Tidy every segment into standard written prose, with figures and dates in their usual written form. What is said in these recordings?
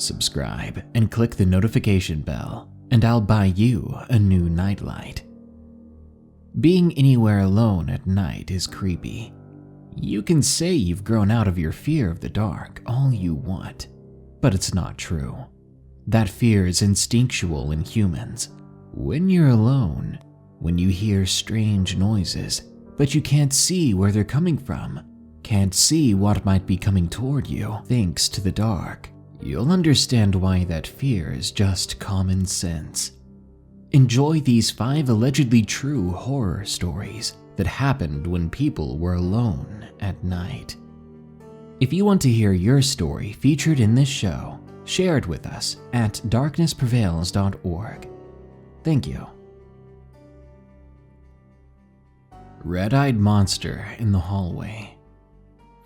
subscribe, and click the notification bell, and I'll buy you a new nightlight. Being anywhere alone at night is creepy. You can say you've grown out of your fear of the dark all you want, but it's not true. That fear is instinctual in humans. When you're alone, when you hear strange noises, but you can't see where they're coming from, can't see what might be coming toward you thanks to the dark, you'll understand why that fear is just common sense. Enjoy these 5 allegedly true horror stories that happened when people were alone at night. If you want to hear your story featured in this show, share it with us at darknessprevails.org. Thank you. Red-Eyed Monster in the Hallway.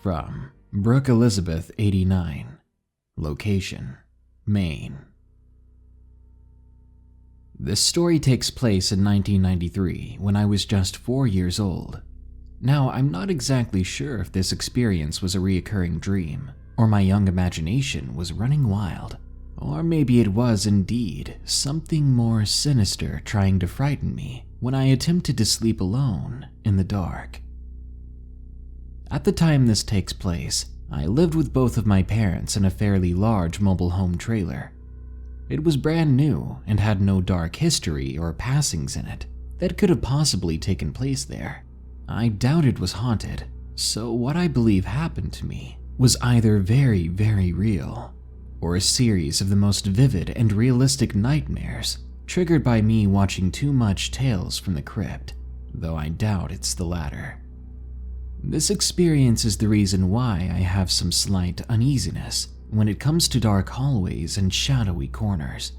From Brooke Elizabeth 89. Location, Maine. This story takes place in 1993 when I was just 4 years old. Now, I'm not exactly sure if this experience was a reoccurring dream, or my young imagination was running wild, or maybe it was indeed something more sinister trying to frighten me when I attempted to sleep alone in the dark. At the time this takes place, I lived with both of my parents in a fairly large mobile home trailer. It was brand new and had no dark history or passings in it that could have possibly taken place there. I doubt it was haunted, so what I believe happened to me was either very, very real, or a series of the most vivid and realistic nightmares triggered by me watching too much Tales from the Crypt, though I doubt it's the latter. This experience is the reason why I have some slight uneasiness when it comes to dark hallways and shadowy corners.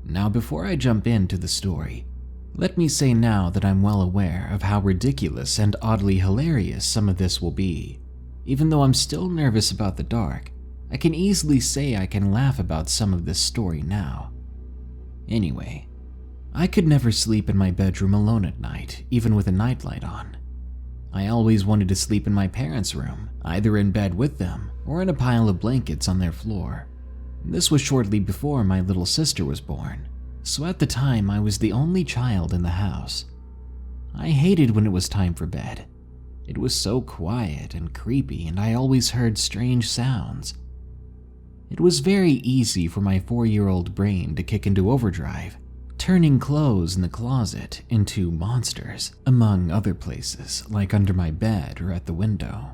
Now, before I jump into the story, let me say now that I'm well aware of how ridiculous and oddly hilarious some of this will be. Even though I'm still nervous about the dark, I can easily say I can laugh about some of this story now. Anyway, I could never sleep in my bedroom alone at night, even with a nightlight on. I always wanted to sleep in my parents' room, either in bed with them or in a pile of blankets on their floor. This was shortly before my little sister was born, so at the time I was the only child in the house. I hated when it was time for bed. It was so quiet and creepy, and I always heard strange sounds. It was very easy for my 4-year-old brain to kick into overdrive, turning clothes in the closet into monsters, among other places, like under my bed or at the window.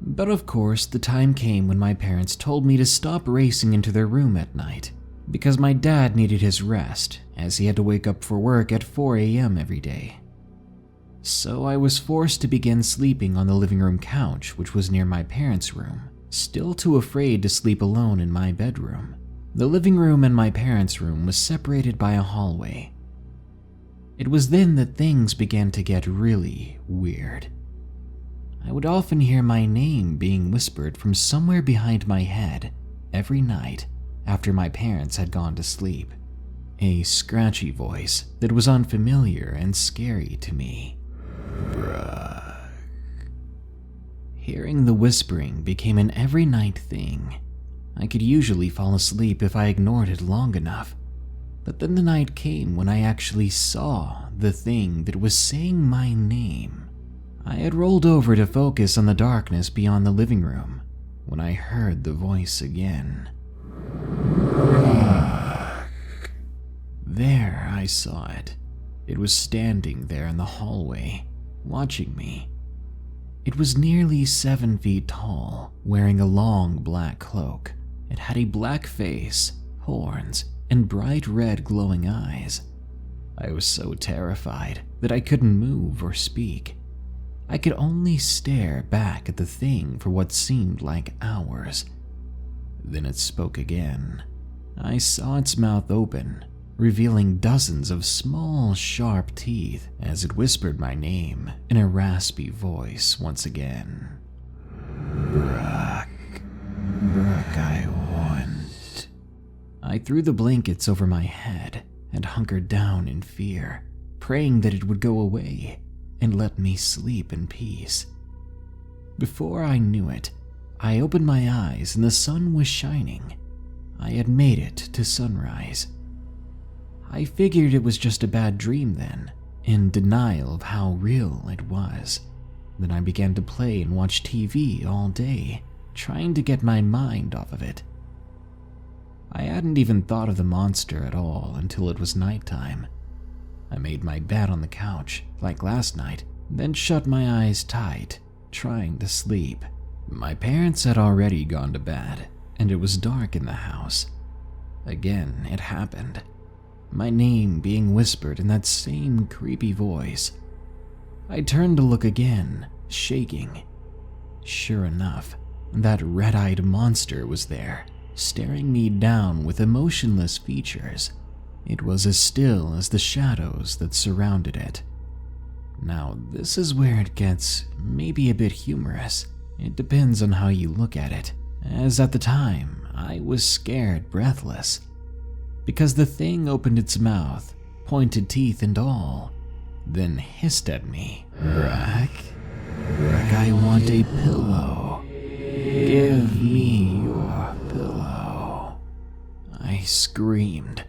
But of course, the time came when my parents told me to stop racing into their room at night, because my dad needed his rest, as he had to wake up for work at 4 a.m. every day. So I was forced to begin sleeping on the living room couch, which was near my parents' room, still too afraid to sleep alone in my bedroom. The living room and my parents' room was separated by a hallway. It was then that things began to get really weird. I would often hear my name being whispered from somewhere behind my head every night after my parents had gone to sleep. A scratchy voice that was unfamiliar and scary to me. Bruh. Hearing the whispering became an every night thing. I could usually fall asleep if I ignored it long enough, but then the night came when I actually saw the thing that was saying my name. I had rolled over to focus on the darkness beyond the living room when I heard the voice again. There, I saw it. It was standing there in the hallway, watching me. It was nearly 7 feet tall, wearing a long black cloak. It had a black face, horns, and bright red glowing eyes. I was so terrified that I couldn't move or speak. I could only stare back at the thing for what seemed like hours. Then it spoke again. I saw its mouth open, revealing dozens of small, sharp teeth as it whispered my name in a raspy voice once again. Brooke, I want. I threw the blankets over my head and hunkered down in fear, praying that it would go away and let me sleep in peace. Before I knew it, I opened my eyes and the sun was shining. I I had made it to sunrise. I figured it was just a bad dream then, in denial of how real it was. Then I began to play and watch TV all day, trying to get my mind off of it. I hadn't even thought of the monster at all until it was nighttime. I made my bed on the couch, like last night, then shut my eyes tight, trying to sleep. My parents had already gone to bed, and it was dark in the house. Again, it happened. My name being whispered in that same creepy voice. I turned to look again, shaking. Sure enough, that red-eyed monster was there, staring me down with emotionless features. It was as still as the shadows that surrounded it. Now, this is where it gets maybe a bit humorous. It depends on how you look at it, as at the time, I was scared breathless. Because the thing opened its mouth, pointed teeth and all, then hissed at me. Brack, I want a pillow. Give me your pillow. I screamed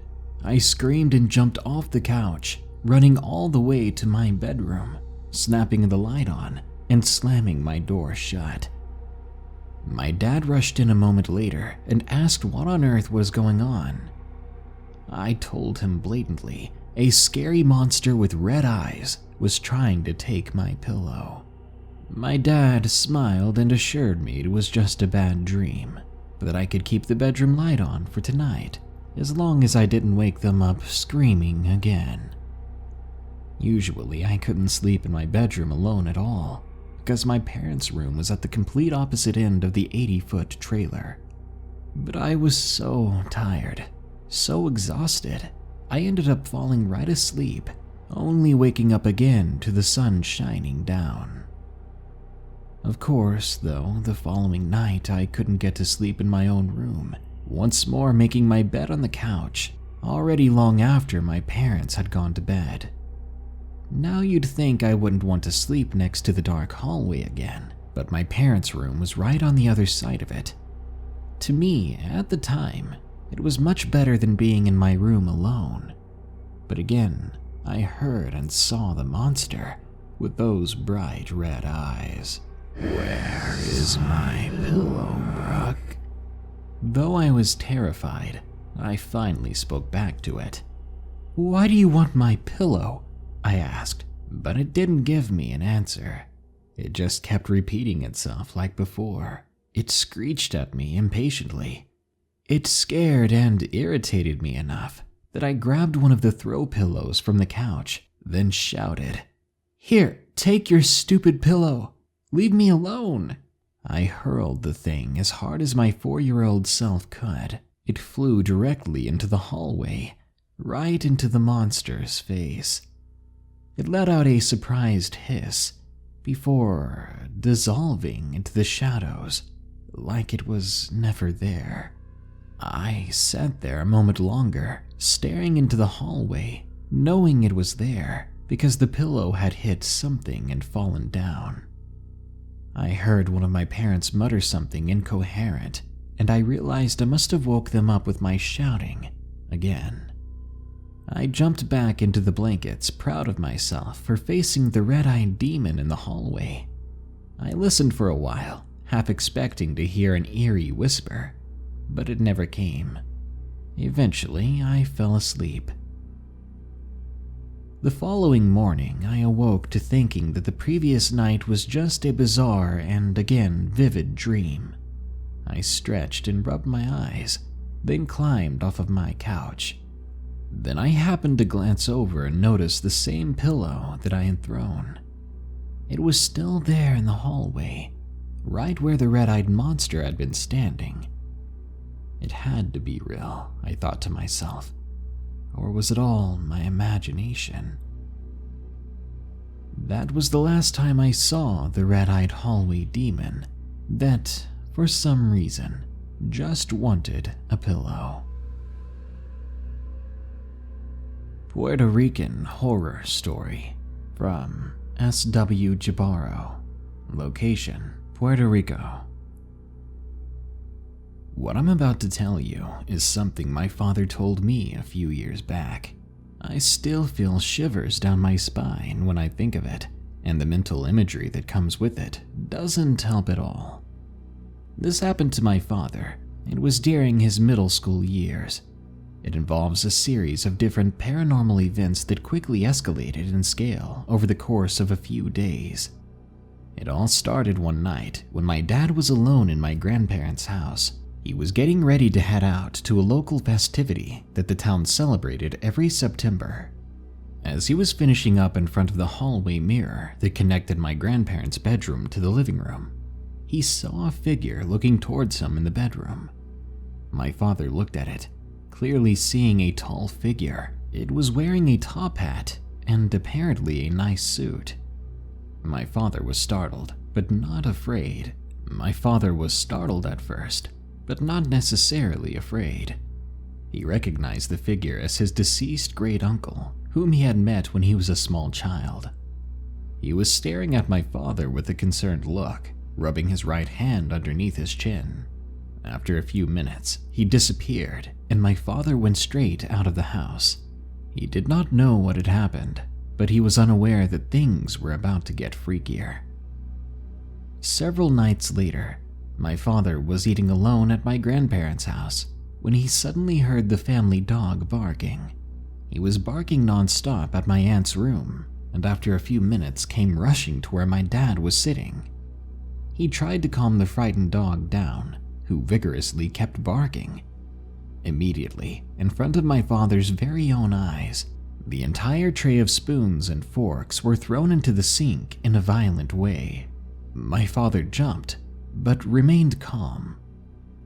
and jumped off the couch, running all the way to my bedroom, snapping the light on and slamming my door shut. My dad rushed in a moment later and asked what on earth was going on. I told him blatantly a scary monster with red eyes was trying to take my pillow. My dad smiled and assured me it was just a bad dream, but that I could keep the bedroom light on for tonight, as long as I didn't wake them up screaming again. Usually, I couldn't sleep in my bedroom alone at all, because my parents' room was at the complete opposite end of the 80-foot trailer. But I was so tired, so exhausted, I ended up falling right asleep, only waking up again to the sun shining down. Of course, though, the following night I couldn't get to sleep in my own room, once more making my bed on the couch, already long after my parents had gone to bed. Now you'd think I wouldn't want to sleep next to the dark hallway again, but my parents' room was right on the other side of it. To me, at the time, it was much better than being in my room alone. But again, I heard and saw the monster with those bright red eyes. Where is my pillow, Brooke? Though I was terrified, I finally spoke back to it. Why do you want my pillow? I asked, but it didn't give me an answer. It just kept repeating itself like before. It screeched at me impatiently. It scared and irritated me enough that I grabbed one of the throw pillows from the couch, then shouted, "Here, take your stupid pillow! Leave me alone!" I hurled the thing as hard as my 4-year-old self could. It flew directly into the hallway, right into the monster's face. It let out a surprised hiss before dissolving into the shadows like it was never there. I sat there a moment longer, staring into the hallway, knowing it was there because the pillow had hit something and fallen down. I heard one of my parents mutter something incoherent, and I realized I must have woke them up with my shouting again. I jumped back into the blankets, proud of myself for facing the red-eyed demon in the hallway. I listened for a while, half expecting to hear an eerie whisper, but it never came. Eventually, I fell asleep. The following morning, I awoke to thinking that the previous night was just a bizarre and, again, vivid dream. I stretched and rubbed my eyes, then climbed off of my couch. Then I happened to glance over and notice the same pillow that I had thrown. It was still there in the hallway, right where the red-eyed monster had been standing. It had to be real, I thought to myself. Or was it all my imagination? That was the last time I saw the red-eyed hallway demon that, for some reason, just wanted a pillow. Puerto Rican horror story from SW.Jibaro. Location, Puerto Rico. What I'm about to tell you is something my father told me a few years back. I still feel shivers down my spine when I think of it, and the mental imagery that comes with it doesn't help at all. This happened to my father. It was during his middle school years. It involves a series of different paranormal events that quickly escalated in scale over the course of a few days. It all started one night when my dad was alone in my grandparents' house. He was getting ready to head out to a local festivity that the town celebrated every September. As he was finishing up in front of the hallway mirror that connected my grandparents' bedroom to the living room, he saw a figure looking towards him in the bedroom. My father looked at it, clearly seeing a tall figure. It was wearing a top hat and apparently a nice suit. My father was startled, but not afraid. My father was startled at first, but not necessarily afraid. He recognized the figure as his deceased great-uncle, whom he had met when he was a small child. He was staring at my father with a concerned look, rubbing his right hand underneath his chin. After a few minutes, he disappeared, and my father went straight out of the house. He did not know what had happened, but he was unaware that things were about to get freakier. Several nights later, my father was eating alone at my grandparents' house when he suddenly heard the family dog barking. He was barking non-stop at my aunt's room, and after a few minutes came rushing to where my dad was sitting. He tried to calm the frightened dog down, who vigorously kept barking. Immediately, in front of my father's very own eyes, the entire tray of spoons and forks were thrown into the sink in a violent way. My father jumped, but remained calm.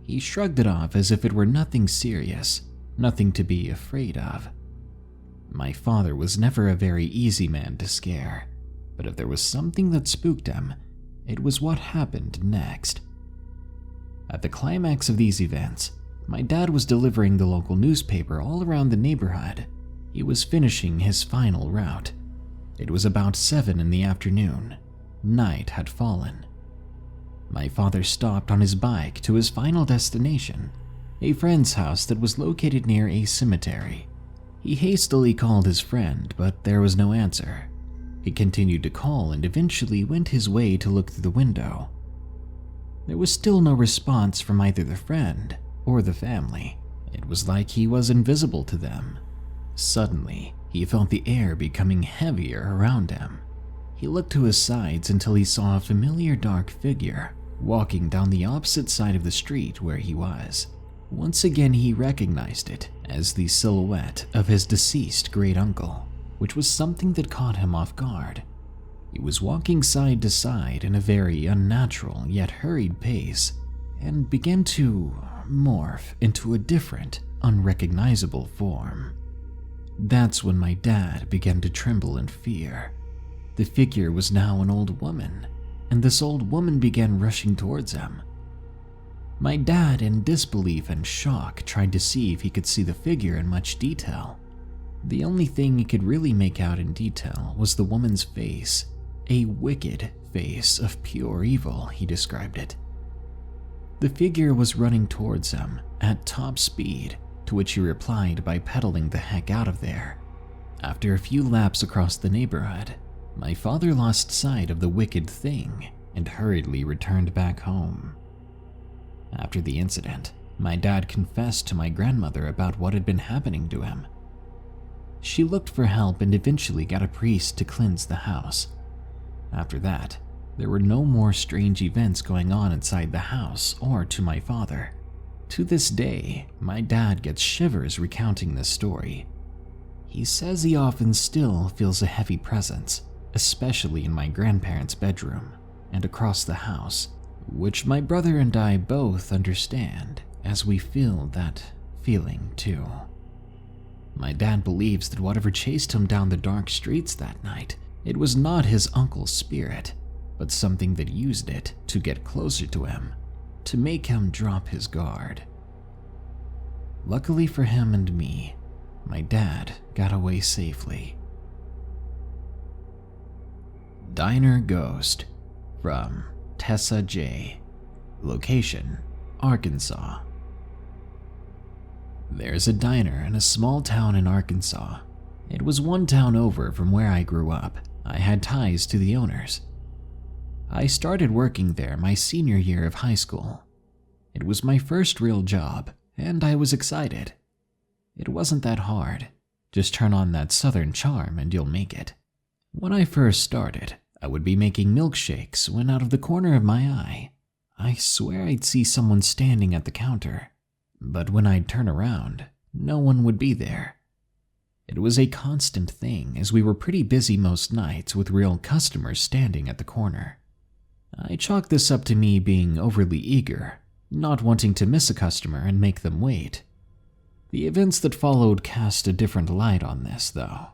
He shrugged it off as if it were nothing serious, nothing to be afraid of. My father was never a very easy man to scare, but if there was something that spooked him, it was what happened next. At the climax of these events, my dad was delivering the local newspaper all around the neighborhood. He was finishing his final route. It was about 7 in the afternoon. Night had fallen. My father stopped on his bike to his final destination, a friend's house that was located near a cemetery. He hastily called his friend, but there was no answer. He continued to call and eventually went his way to look through the window. There was still no response from either the friend or the family. It was like he was invisible to them. Suddenly, he felt the air becoming heavier around him. He looked to his sides until he saw a familiar dark figure walking down the opposite side of the street where he was. Once again, he recognized it as the silhouette of his deceased great-uncle, which was something that caught him off guard. He was walking side to side in a very unnatural yet hurried pace and began to morph into a different, unrecognizable form. That's when my dad began to tremble in fear. The figure was now an old woman, and this old woman began rushing towards him. My dad, in disbelief and shock, tried to see if he could see the figure in much detail. The only thing he could really make out in detail was the woman's face, a wicked face of pure evil, he described it. The figure was running towards him at top speed, to which he replied by pedaling the heck out of there. After a few laps across the neighborhood, my father lost sight of the wicked thing and hurriedly returned back home. After the incident, my dad confessed to my grandmother about what had been happening to him. She looked for help and eventually got a priest to cleanse the house. After that, there were no more strange events going on inside the house or to my father. To this day, my dad gets shivers recounting this story. He says he often still feels a heavy presence, especially in my grandparents' bedroom and across the house, which my brother and I both understand as we feel that feeling too. My dad believes that whatever chased him down the dark streets that night, it was not his uncle's spirit, but something that used it to get closer to him, to make him drop his guard. Luckily for him and me, my dad got away safely. Diner Ghost from Tessa J. Location, Arkansas, There's a diner in a small town in Arkansas. It was one town over from where I grew up. I had ties to the owners. I started working there my senior year of high school. It was my first real job, and I was excited. It wasn't that hard. Just turn on that southern charm and you'll make it. When I first started, I would be making milkshakes when out of the corner of my eye, I swear I'd see someone standing at the counter. But when I'd turn around, no one would be there. It was a constant thing as we were pretty busy most nights with real customers standing at the corner. I chalked this up to me being overly eager, not wanting to miss a customer and make them wait. The events that followed cast a different light on this, though.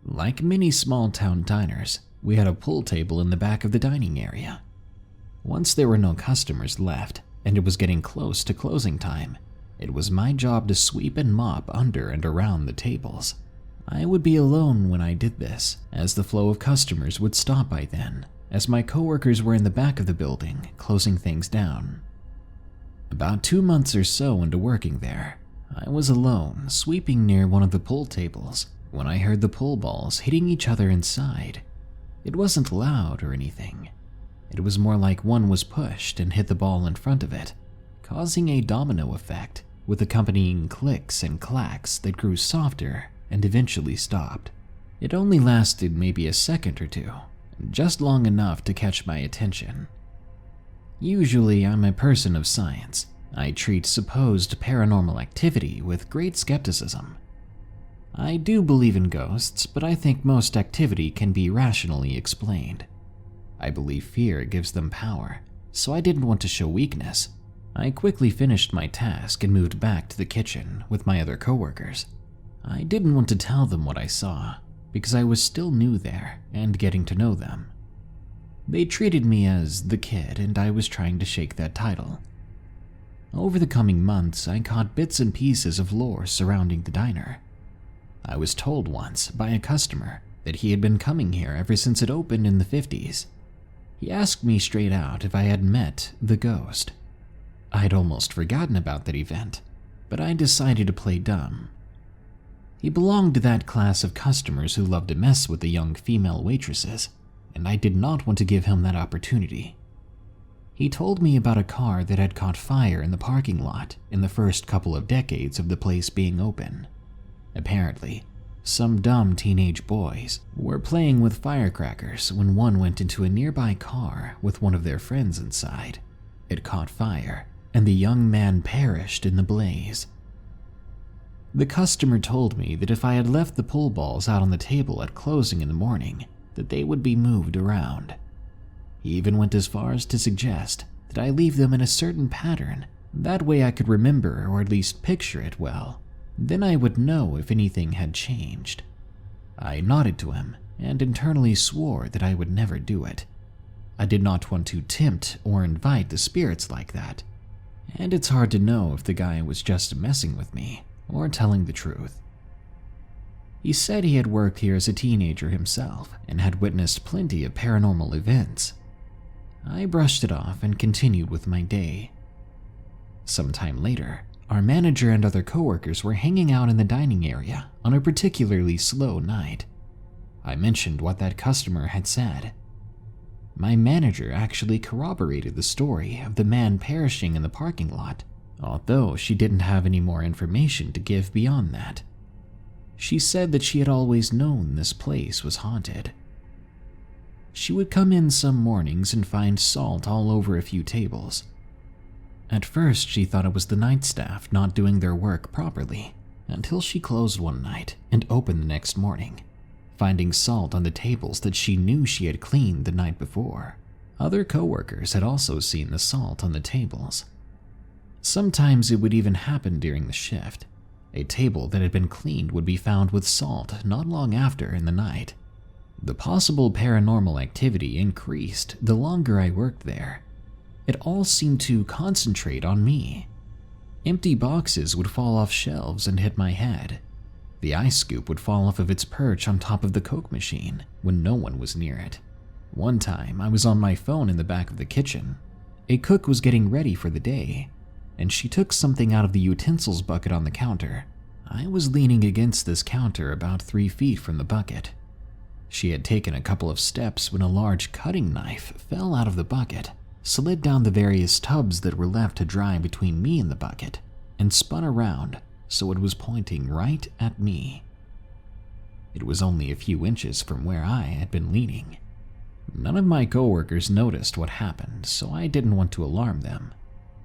Like many small-town diners, we had a pool table in the back of the dining area. Once there were no customers left, and it was getting close to closing time, it was my job to sweep and mop under and around the tables. I would be alone when I did this, as the flow of customers would stop by then, as my coworkers were in the back of the building, closing things down. About 2 months or so into working there, I was alone, sweeping near one of the pool tables, when I heard the pool balls hitting each other inside. It wasn't loud or anything. It was more like one was pushed and hit the ball in front of it, causing a domino effect with accompanying clicks and clacks that grew softer and eventually stopped. It only lasted maybe a second or two, just long enough to catch my attention. Usually, I'm a person of science. I treat supposed paranormal activity with great skepticism. I do believe in ghosts, but I think most activity can be rationally explained. I believe fear gives them power, so I didn't want to show weakness. I quickly finished my task and moved back to the kitchen with my other coworkers. I didn't want to tell them what I saw, because I was still new there and getting to know them. They treated me as the kid, and I was trying to shake that title. Over the coming months, I caught bits and pieces of lore surrounding the diner. I was told once by a customer that he had been coming here ever since it opened in the 50s. He asked me straight out if I had met the ghost. I'd almost forgotten about that event, but I decided to play dumb. He belonged to that class of customers who loved to mess with the young female waitresses, and I did not want to give him that opportunity. He told me about a car that had caught fire in the parking lot in the first couple of decades of the place being open. Apparently, some dumb teenage boys were playing with firecrackers when one went into a nearby car with one of their friends inside. It caught fire, and the young man perished in the blaze. The customer told me that if I had left the pool balls out on the table at closing in the morning, that they would be moved around. He even went as far as to suggest that I leave them in a certain pattern. That way I could remember or at least picture it well. Then I would know if anything had changed. I nodded to him and internally swore that I would never do it. I did not want to tempt or invite the spirits like that. And it's hard to know if the guy was just messing with me or telling the truth. He said he had worked here as a teenager himself and had witnessed plenty of paranormal events. I brushed it off and continued with my day. Sometime later, our manager and other coworkers were hanging out in the dining area on a particularly slow night. I mentioned what that customer had said. My manager actually corroborated the story of the man perishing in the parking lot, although she didn't have any more information to give beyond that. She said that she had always known this place was haunted. She would come in some mornings and find salt all over a few tables. At first, she thought it was the night staff not doing their work properly, until she closed one night and opened the next morning, finding salt on the tables that she knew she had cleaned the night before. Other coworkers had also seen the salt on the tables. Sometimes it would even happen during the shift. A table that had been cleaned would be found with salt not long after in the night. The possible paranormal activity increased the longer I worked there. It all seemed to concentrate on me. Empty boxes would fall off shelves and hit my head. The ice scoop would fall off of its perch on top of the Coke machine when no one was near it. One time, I was on my phone in the back of the kitchen. A cook was getting ready for the day. and she took something out of the utensils bucket on the counter. I was leaning against this counter about 3 feet from the bucket. She had taken a couple of steps when a large cutting knife fell out of the bucket, slid down the various tubs that were left to dry between me and the bucket, and spun around so it was pointing right at me. It was only a few inches from where I had been leaning. None of my coworkers noticed what happened, so I didn't want to alarm them.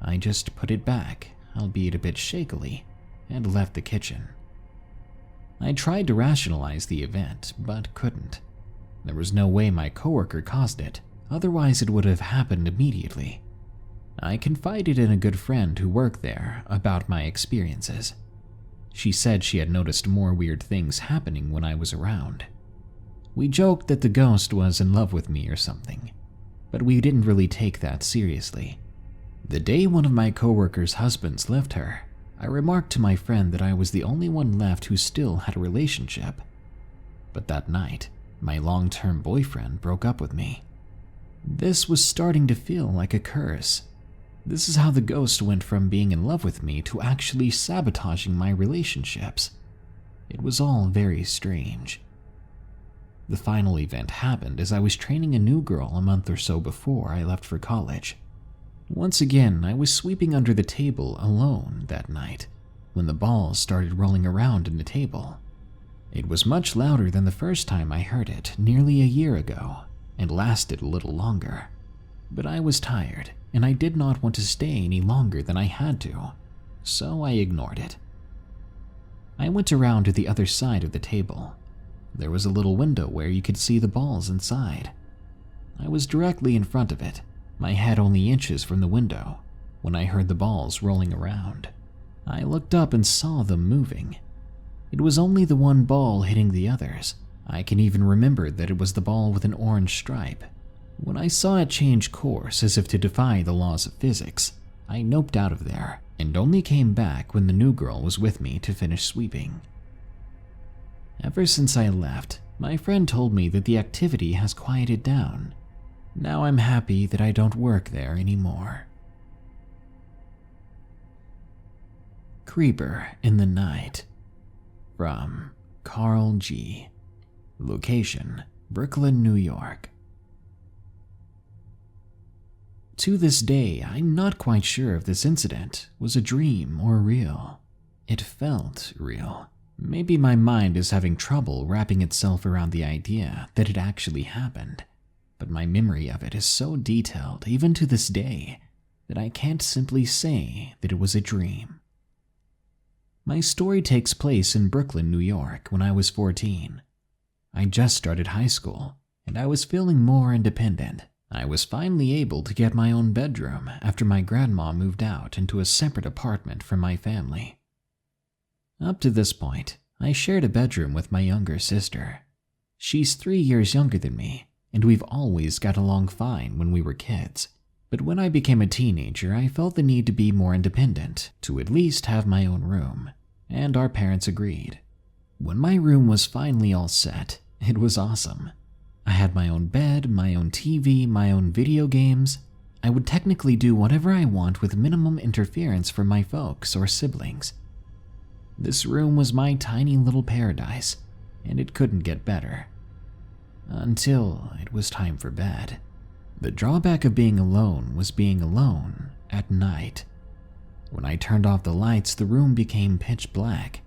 I just put it back, albeit a bit shakily, and left the kitchen. I tried to rationalize the event, but couldn't. There was no way my coworker caused it, otherwise it would have happened immediately. I confided in a good friend who worked there about my experiences. She said she had noticed more weird things happening when I was around. We joked that the ghost was in love with me or something, but we didn't really take that seriously. The day one of my coworkers' husbands left her, I remarked to my friend that I was the only one left who still had a relationship. But that night, my long-term boyfriend broke up with me. This was starting to feel like a curse. This is how the ghost went from being in love with me to actually sabotaging my relationships. It was all very strange. The final event happened as I was training a new girl a month or so before I left for college. Once again, I was sweeping under the table alone that night when the balls started rolling around in the table. It was much louder than the first time I heard it nearly a year ago and lasted a little longer. But I was tired and I did not want to stay any longer than I had to, so I ignored it. I went around to the other side of the table. There was a little window where you could see the balls inside. I was directly in front of it, my head only inches from the window, when I heard the balls rolling around. I looked up and saw them moving. It was only the one ball hitting the others. I can even remember that it was the ball with an orange stripe. When I saw it change course as if to defy the laws of physics, I noped out of there and only came back when the new girl was with me to finish sweeping. Ever since I left, my friend told me that the activity has quieted down. Now I'm happy that I don't work there anymore. Creeper in the Night, from Carl G. Location, Brooklyn, New York. To this day, I'm not quite sure if this incident was a dream or real. It felt real. Maybe my mind is having trouble wrapping itself around the idea that it actually happened, but my memory of it is so detailed even to this day that I can't simply say that it was a dream. My story takes place in Brooklyn, New York when I was 14. I just started high school and I was feeling more independent. I was finally able to get my own bedroom after my grandma moved out into a separate apartment from my family. Up to this point, I shared a bedroom with my younger sister. She's 3 years younger than me, and we've always got along fine when we were kids. But when I became a teenager, I felt the need to be more independent, to at least have my own room, and our parents agreed. When my room was finally all set, it was awesome. I had my own bed, my own TV, my own video games. I would technically do whatever I want with minimum interference from my folks or siblings. This room was my tiny little paradise, and it couldn't get better. Until it was time for bed. The drawback of being alone was being alone at night. When I turned off the lights, the room became pitch black.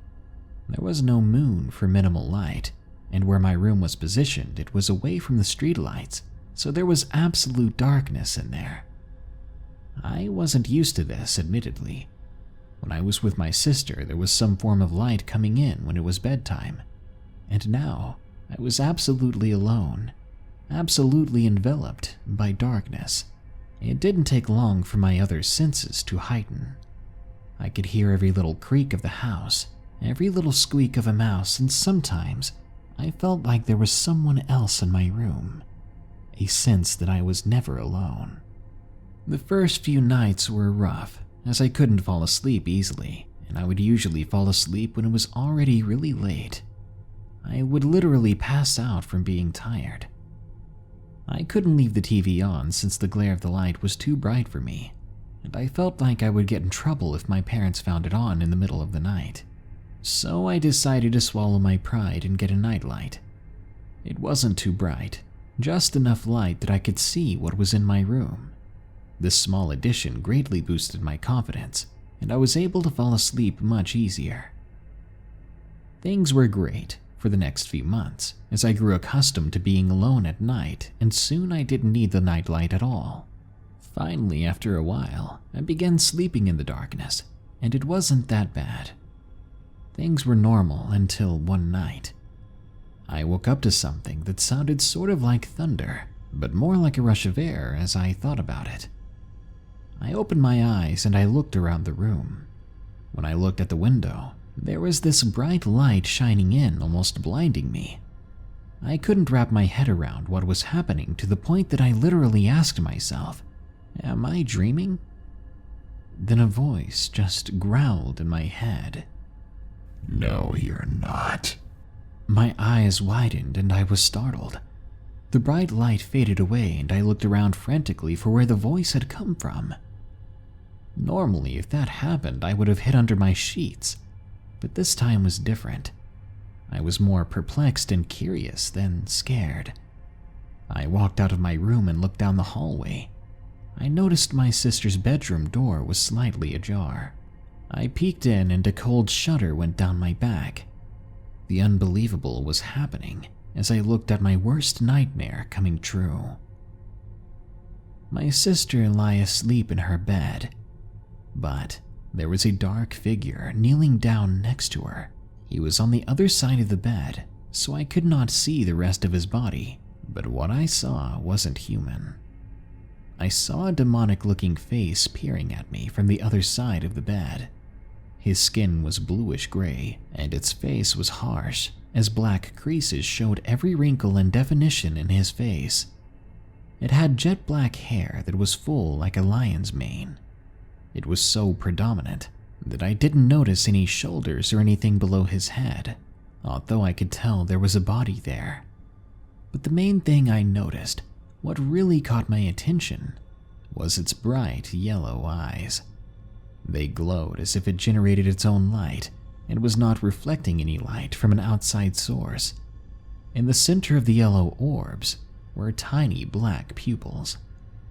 There was no moon for minimal light, and where my room was positioned, it was away from the streetlights, so there was absolute darkness in there. I wasn't used to this, admittedly. When I was with my sister, there was some form of light coming in when it was bedtime, and now I was absolutely alone, absolutely enveloped by darkness. It didn't take long for my other senses to heighten. I could hear every little creak of the house, every little squeak of a mouse, and sometimes I felt like there was someone else in my room, a sense that I was never alone. The first few nights were rough, as I couldn't fall asleep easily, and I would usually fall asleep when it was already really late. I would literally pass out from being tired. I couldn't leave the TV on since the glare of the light was too bright for me. and I felt like I would get in trouble if my parents found it on in the middle of the night. So I decided to swallow my pride and get a nightlight. It wasn't too bright, just enough light that I could see what was in my room. This small addition greatly boosted my confidence, and I was able to fall asleep much easier. Things were great for the next few months, as I grew accustomed to being alone at night, and soon I didn't need the nightlight at all. Finally, after a while, I began sleeping in the darkness, and it wasn't that bad. Things were normal until one night. I woke up to something that sounded sort of like thunder, but more like a rush of air as I thought about it. I opened my eyes and I looked around the room. When I looked at the window, there was this bright light shining in, almost blinding me. I couldn't wrap my head around what was happening to the point that I literally asked myself, am I dreaming? Then a voice just growled in my head. No, you're not. My eyes widened and I was startled. The bright light faded away and I looked around frantically for where the voice had come from. Normally, if that happened, I would have hid under my sheets, but this time was different. I was more perplexed and curious than scared. I walked out of my room and looked down the hallway. I noticed my sister's bedroom door was slightly ajar. I peeked in and a cold shudder went down my back. The unbelievable was happening as I looked at my worst nightmare coming true. My sister lay asleep in her bed, but there was a dark figure kneeling down next to her. He was on the other side of the bed, so I could not see the rest of his body, but what I saw wasn't human. I saw a demonic-looking face peering at me from the other side of the bed. His skin was bluish-gray, and its face was harsh, as black creases showed every wrinkle and definition in his face. It had jet-black hair that was full like a lion's mane. It was so predominant that I didn't notice any shoulders or anything below his head, although I could tell there was a body there. But the main thing I noticed, what really caught my attention, was its bright yellow eyes. They glowed as if it generated its own light and was not reflecting any light from an outside source. In the center of the yellow orbs were tiny black pupils.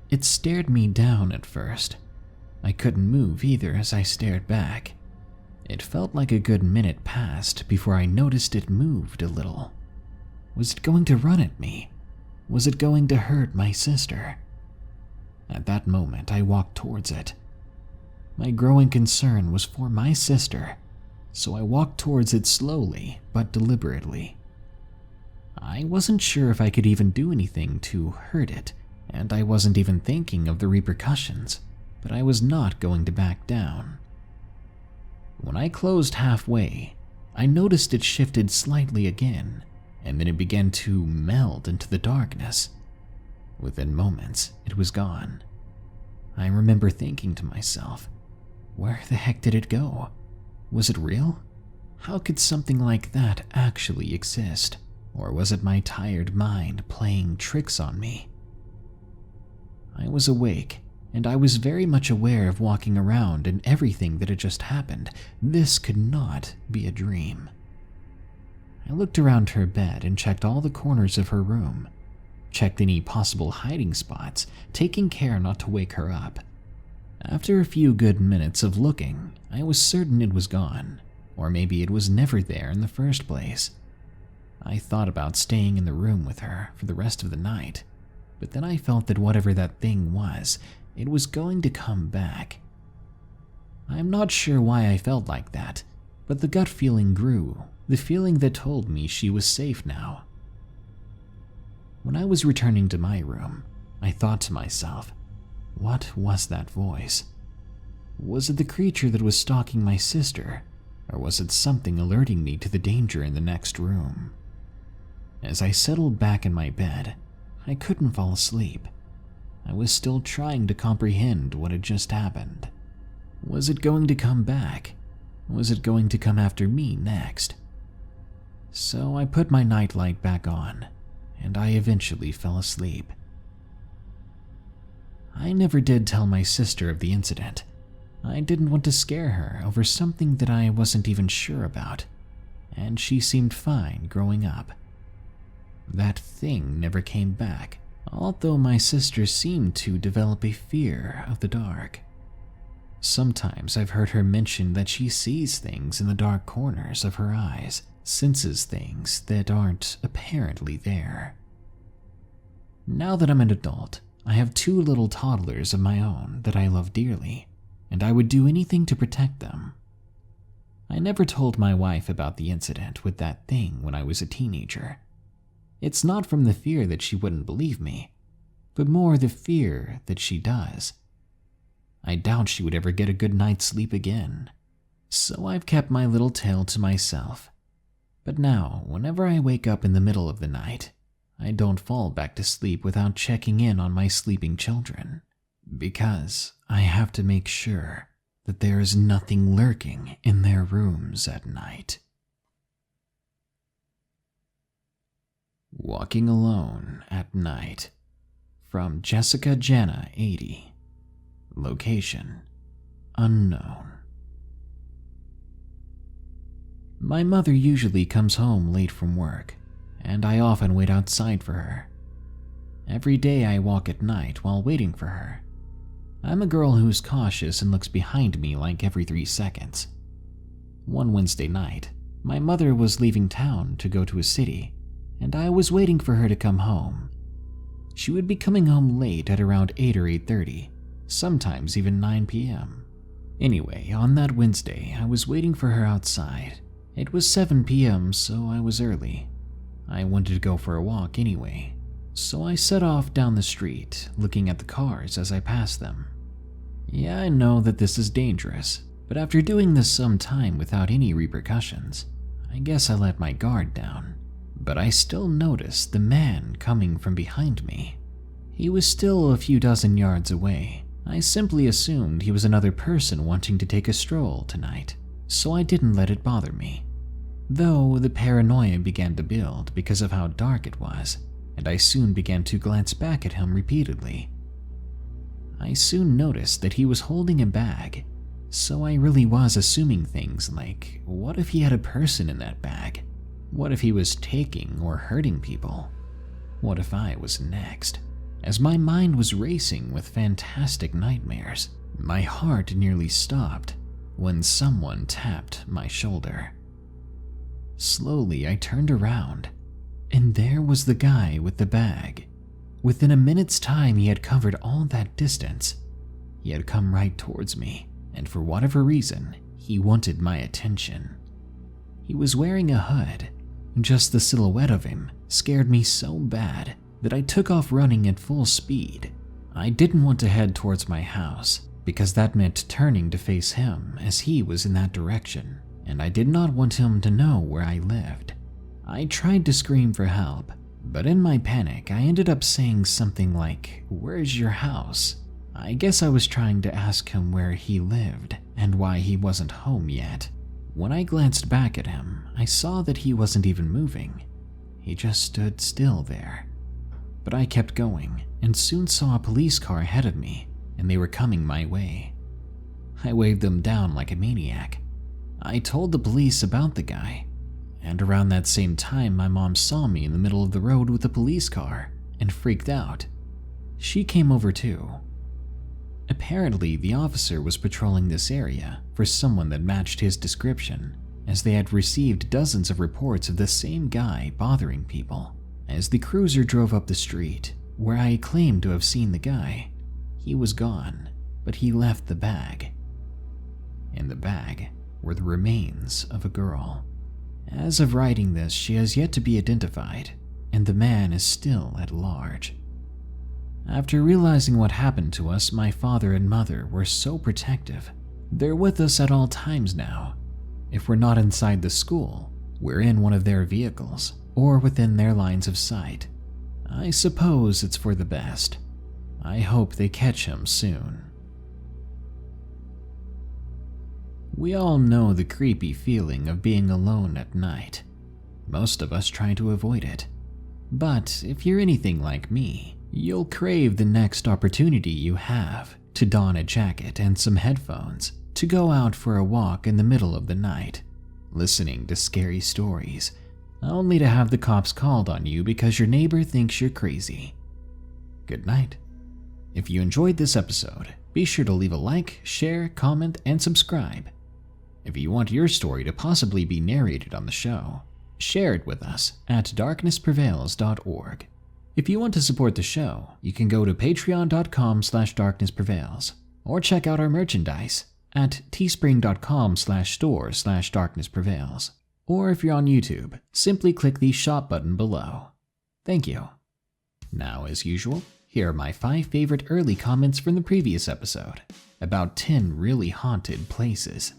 It stared me down at first. I couldn't move either as I stared back. It felt like a good minute passed before I noticed it moved a little. Was it going to run at me? Was it going to hurt my sister? At that moment, I walked towards it. My growing concern was for my sister, so I walked towards it slowly but deliberately. I wasn't sure if I could even do anything to hurt it, and I wasn't even thinking of the repercussions, but I was not going to back down. When I closed halfway, I noticed it shifted slightly again, and then it began to meld into the darkness. Within moments, it was gone. I remember thinking to myself, where the heck did it go? Was it real? How could something like that actually exist? Or was it my tired mind playing tricks on me? I was awake, and I was very much aware of walking around and everything that had just happened. This could not be a dream. I looked around her bed and checked all the corners of her room, checked any possible hiding spots, taking care not to wake her up. After a few good minutes of looking, I was certain it was gone, or maybe it was never there in the first place. I thought about staying in the room with her for the rest of the night, but then I felt that whatever that thing was, it was going to come back. I'm not sure why I felt like that, but the gut feeling grew, the feeling that told me she was safe now. When I was returning to my room, I thought to myself, what was that voice? Was it the creature that was stalking my sister, or was it something alerting me to the danger in the next room? As I settled back in my bed, I couldn't fall asleep. I was still trying to comprehend what had just happened. Was it going to come back? Was it going to come after me next? So I put my nightlight back on, and I eventually fell asleep. I never did tell my sister of the incident. I didn't want to scare her over something that I wasn't even sure about, and she seemed fine growing up. That thing never came back, although my sister seemed to develop a fear of the dark. Sometimes I've heard her mention that she sees things in the dark corners of her eyes, senses things that aren't apparently there. Now that I'm an adult, I have 2 little toddlers of my own that I love dearly, and I would do anything to protect them. I never told my wife about the incident with that thing when I was a teenager. It's not from the fear that she wouldn't believe me, but more the fear that she does. I doubt she would ever get a good night's sleep again, so I've kept my little tale to myself. But now, whenever I wake up in the middle of the night, I don't fall back to sleep without checking in on my sleeping children, because I have to make sure that there is nothing lurking in their rooms at night. Walking Alone at Night, from Jessica Jana 80. Location unknown. My mother usually comes home late from work, and I often wait outside for her. Every day I walk at night while waiting for her. I'm a girl who's cautious and looks behind me like every 3 seconds. One Wednesday night, my mother was leaving town to go to a city, and I was waiting for her to come home. She would be coming home late at around 8 or 8:30, sometimes even 9 p.m. Anyway, on that Wednesday, I was waiting for her outside. It was 7 p.m., so I was early. I wanted to go for a walk anyway, so I set off down the street, looking at the cars as I passed them. Yeah, I know that this is dangerous, but after doing this some time without any repercussions, I guess I let my guard down. But I still noticed the man coming from behind me. He was still a few dozen yards away. I simply assumed he was another person wanting to take a stroll tonight, so I didn't let it bother me. Though the paranoia began to build because of how dark it was, and I soon began to glance back at him repeatedly. I soon noticed that he was holding a bag, so I really was assuming things like, what if he had a person in that bag? What if he was taking or hurting people? What if I was next? As my mind was racing with fantastic nightmares, my heart nearly stopped when someone tapped my shoulder. Slowly, I turned around, and there was the guy with the bag. Within a minute's time, he had covered all that distance. He had come right towards me, and for whatever reason, he wanted my attention. He was wearing a hood. Just the silhouette of him scared me so bad that I took off running at full speed. I didn't want to head towards my house because that meant turning to face him as he was in that direction, and I did not want him to know where I lived. I tried to scream for help, but in my panic I ended up saying something like, "Where's your house?" I guess I was trying to ask him where he lived and why he wasn't home yet. When I glanced back at him, I saw that he wasn't even moving. He just stood still there. But I kept going and soon saw a police car ahead of me, and they were coming my way. I waved them down like a maniac. I told the police about the guy, and around that same time my mom saw me in the middle of the road with a police car and freaked out. She came over too. Apparently, the officer was patrolling this area for someone that matched his description, as they had received dozens of reports of the same guy bothering people. As the cruiser drove up the street, where I claimed to have seen the guy, he was gone, but he left the bag. In the bag were the remains of a girl. As of writing this, she has yet to be identified, and the man is still at large. After realizing what happened to us, my father and mother were so protective. They're with us at all times now. If we're not inside the school, we're in one of their vehicles or within their lines of sight. I suppose it's for the best. I hope they catch him soon. We all know the creepy feeling of being alone at night. Most of us try to avoid it. But if you're anything like me, You'll crave the next opportunity you have to don a jacket and some headphones to go out for a walk in the middle of the night, listening to scary stories, only to have the cops called on you because your neighbor thinks you're crazy. Good night. If you enjoyed this episode, be sure to leave a like, share, comment, and subscribe. If you want your story to possibly be narrated on the show, share it with us at darknessprevails.org. If you want to support the show, you can go to patreon.com/darknessprevails or check out our merchandise at teespring.com/store/darknessprevails. Or if you're on YouTube, simply click the shop button below. Thank you. Now, as usual, here are my 5 favorite early comments from the previous episode about 10 really haunted places.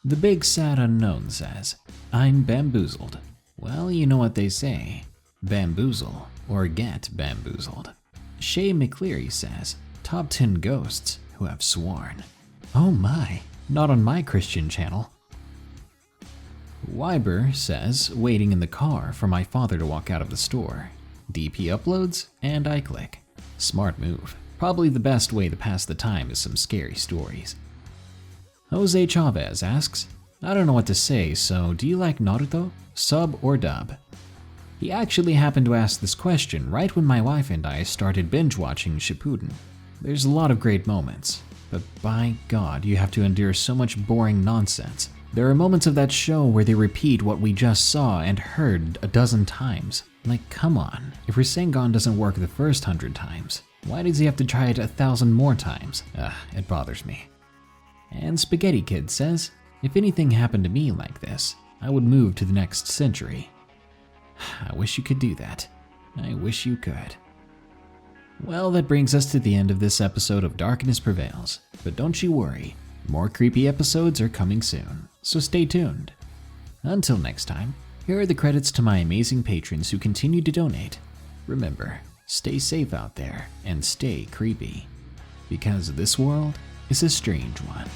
The Big Sad Unknown says, I'm bamboozled. Well, you know what they say, bamboozle or get bamboozled. Shay McCleary says, top 10 ghosts who have sworn. Oh my, not on my Christian channel. Wyber says, waiting in the car for my father to walk out of the store. DP uploads and I click. Smart move. Probably the best way to pass the time is some scary stories. Jose Chavez asks, I don't know what to say, so do you like Naruto? Sub or dub? He actually happened to ask this question right when my wife and I started binge watching Shippuden. There's a lot of great moments, but by God, you have to endure so much boring nonsense. There are moments of that show where they repeat what we just saw and heard a dozen times. Like, come on, if Rasengan doesn't work the first 100 times, why does he have to try it 1,000 more times? It bothers me. And Spaghetti Kid says, if anything happened to me like this, I would move to the next century. I wish you could do that. I wish you could. Well, that brings us to the end of this episode of Darkness Prevails, but don't you worry, more creepy episodes are coming soon, so stay tuned. Until next time, here are the credits to my amazing patrons who continue to donate. Remember, stay safe out there and stay creepy, because this world is a strange one.